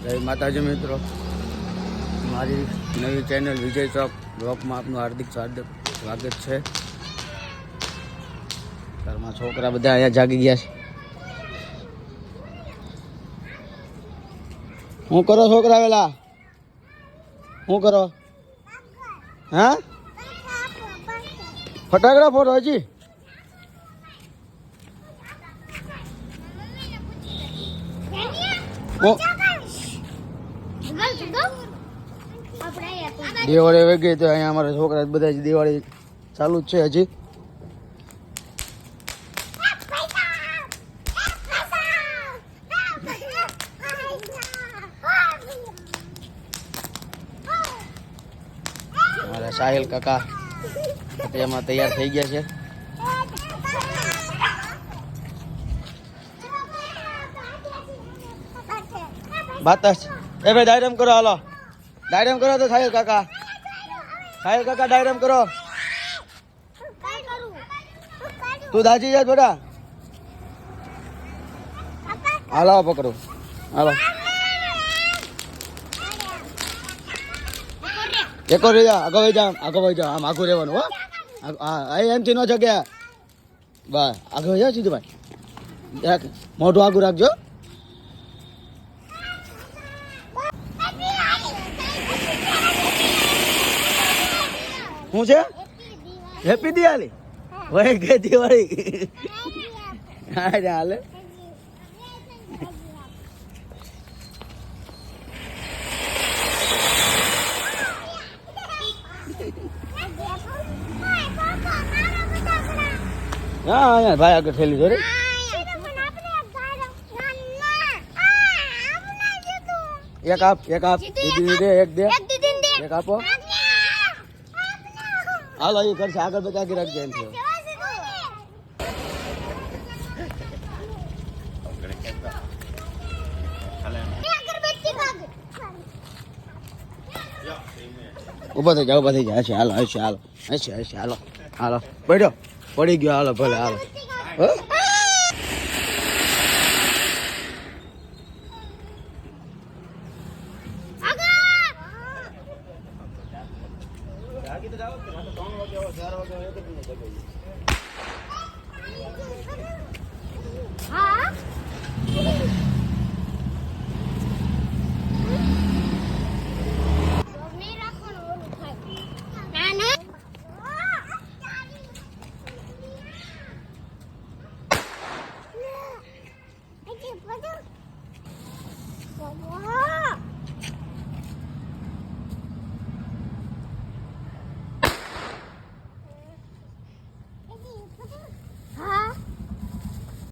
જય માતાજી મિત્રો, મારી નવી ચેનલ વિજય ચોક બ્લોગમાં આપનું હાર્દિક સ્વાગત છે. ઘરમાં છોકરા બધા અહીંયા જાગી ગયા છે. શું કરો છોકરા વેલા? શું કરો? હા, ફટાકડા ફોડો હજી? દિવાળી આવી ગઈ તો અહીંયા અમારા છોકરા બધા દિવાળી ચાલુ જ છે હજી. અમારા સાહિલ કાકા એમાં તૈયાર થઈ ગયા છે. બાતસ એ ભાઈ ડાયરેમ કરો, હાલો ડાયરેમ કરો તો સાહિલ કાકા ડાયરેમ કરો. તું દાજી જા થોડા, હાલો પકડો, હાલો એકો રહી જા, આગળ વહી જા, આમ આખું રહેવાનું હો. હા એમથી ન જગ્યા બસ આગળ વહી જા સીધું ભાઈ, મોઢું આગું રાખજો. શું છે? હેપી દિવાળી. વહી ગઈ દિવાળી. હાલે હા ભાઈ આગળ થયેલી છે. એક આપ દીદી દે, એક દે, એક આપો. હાલો એ કરશે, આગળ બધા રાખજે એમ છે. ઉભા થઈ જાય હશે. હાલો બેઠો, પડી ગયો, હાલો ભલે હાલો.